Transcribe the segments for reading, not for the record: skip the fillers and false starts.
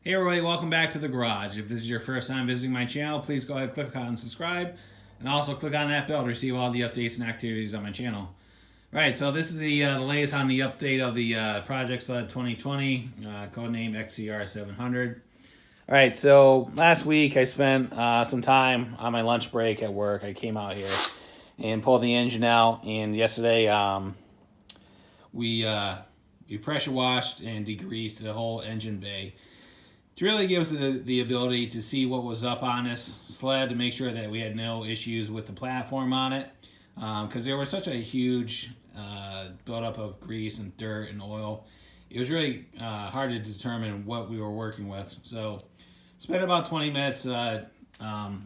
Hey everybody, welcome back to the garage. If this is your first time visiting my channel, please go ahead and click on subscribe and also click on that bell to receive all the updates and activities on my channel. Right, so this is the latest on the update of the Project Sled 2020, codename XCR 700. Alright, so last week I spent some time on my lunch break at work. I came out here and pulled the engine out, and yesterday we pressure washed and degreased the whole engine bay to really give us the ability to see what was up on this sled, to make sure that we had no issues with the platform on it, because there was such a huge buildup of grease and dirt and oil. It was really hard to determine what we were working with. So spent about 20 minutes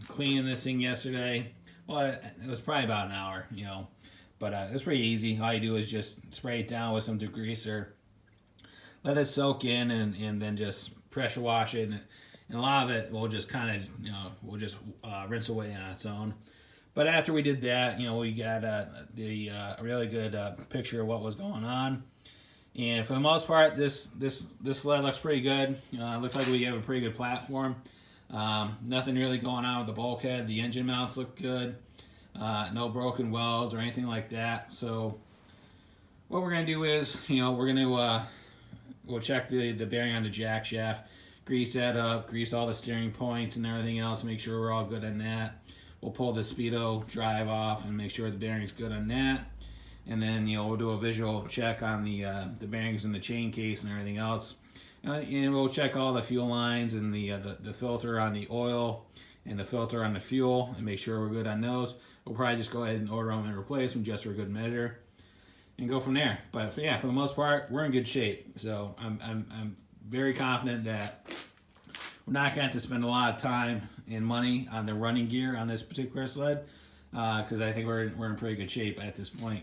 cleaning this thing yesterday. Well, it was probably about an hour, but it was pretty easy. All you do is just spray it down with some degreaser, let it soak in, and then just pressure wash it, and a lot of it will just kind of rinse away on its own. But after we did that, we got a really good picture of what was going on. And for the most part, this sled looks pretty good. Looks like we have a pretty good platform. Nothing really going on with the bulkhead. The engine mounts look good. No broken welds or anything like that. So what we're gonna do is, we'll check the bearing on the jack shaft, grease that up, grease all the steering points and everything else, make sure we're all good on that. We'll pull the speedo drive off and make sure the bearing's good on that. And then, we'll do a visual check on the bearings and the chain case and everything else. And we'll check all the fuel lines and the filter on the oil and the filter on the fuel and make sure we're good on those. We'll probably just go ahead and order them and replace them just for good measure and go from there. But for the most part, we're in good shape. So I'm very confident that we're not going to have to spend a lot of time and money on the running gear on this particular sled, because I think we're in pretty good shape at this point.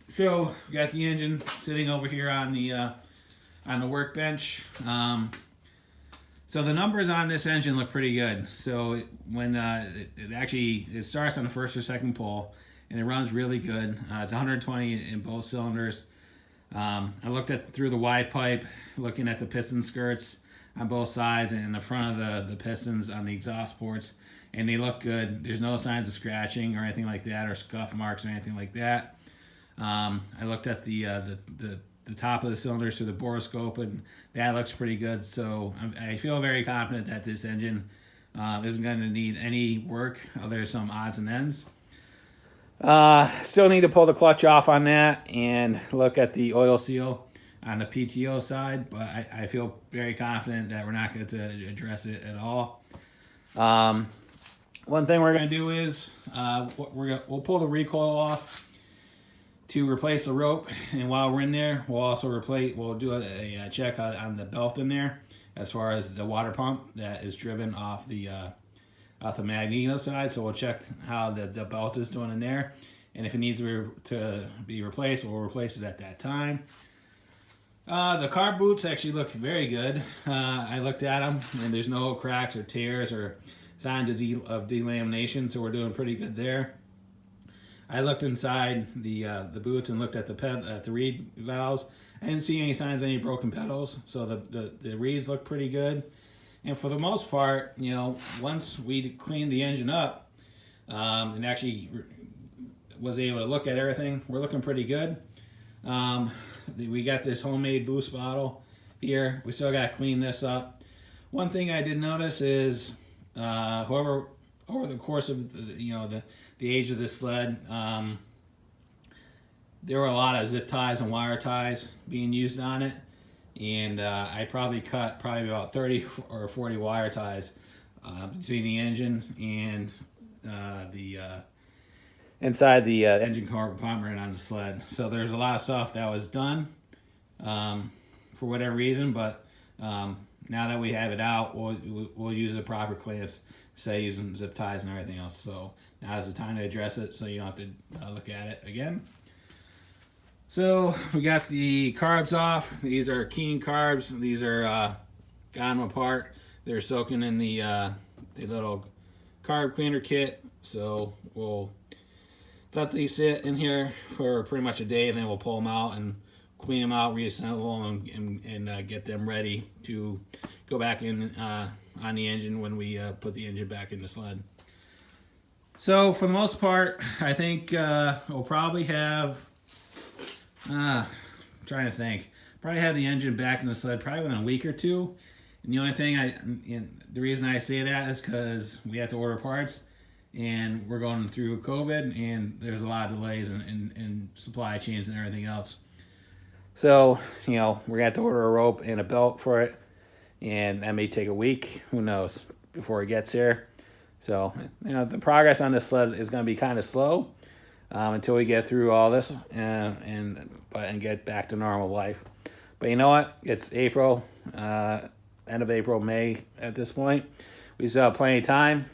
So we got the engine sitting over here on the workbench. So the numbers on this engine look pretty good. So when it starts on the first or second pull, and it runs really good. It's 120 in both cylinders. I looked through the Y pipe, looking at the piston skirts on both sides and in the front of the pistons on the exhaust ports, and they look good. There's no signs of scratching or anything like that, or scuff marks or anything like that. I looked at the top of the cylinders through the borescope, and that looks pretty good. So I feel very confident that this engine isn't going to need any work other than some odds and ends. Still need to pull the clutch off on that and look at the oil seal on the PTO side, but I feel very confident that we're not going to address it at all. One thing we're going to do is we'll pull the recoil off to replace the rope, and while we're in there, we'll do a check on the belt in there as far as the water pump that is driven off the magneto side. So we'll check how the belt is doing in there, and if it needs to be replaced, we'll replace it at that time. The carb boots actually look very good. I looked at them, and there's no cracks or tears or signs of delamination, so we're doing pretty good there. I looked inside the boots and looked at the reed valves. I didn't see any signs of any broken pedals, so the reeds look pretty good. And for the most part, once we cleaned the engine up and actually was able to look at everything, we're looking pretty good. We got this homemade boost bottle here. We still got to clean this up. One thing I did notice is, over the course of the age of this sled, there were a lot of zip ties and wire ties being used on it. And I probably cut about 30 or 40 wire ties between the engine and inside the engine compartment on the sled. So there's a lot of stuff that was done for whatever reason, but now that we have it out, we'll use the proper clamps, say using zip ties and everything else. So now is the time to address it, so you don't have to look at it again. So we got the carbs off. These are Keen carbs. These are got them apart. They're soaking in the little carb cleaner kit. So we'll let these sit in here for pretty much a day, and then we'll pull them out and clean them out, reassemble them, and get them ready to go back in on the engine when we put the engine back in the sled. So for the most part, I think we'll probably have, trying to think, probably have the engine back in the sled probably within a week or two. And the only thing the reason I say that is because we have to order parts, and we're going through COVID, and there's a lot of delays in supply chains and everything else. So, we're going to have to order a rope and a belt for it, and that may take a week, who knows, before it gets here. So, the progress on this sled is going to be kind of slow until we get through all this and get back to normal life. But you know what? It's April, end of April, May at this point. We still have plenty of time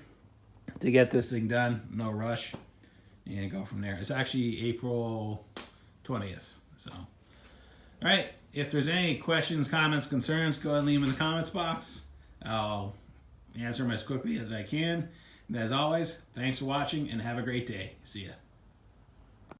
to get this thing done, no rush, and go from there. It's actually April 20th. So, all right. If there's any questions, comments, concerns, go ahead and leave them in the comments box. I'll answer them as quickly as I can. And as always, thanks for watching and have a great day. See ya.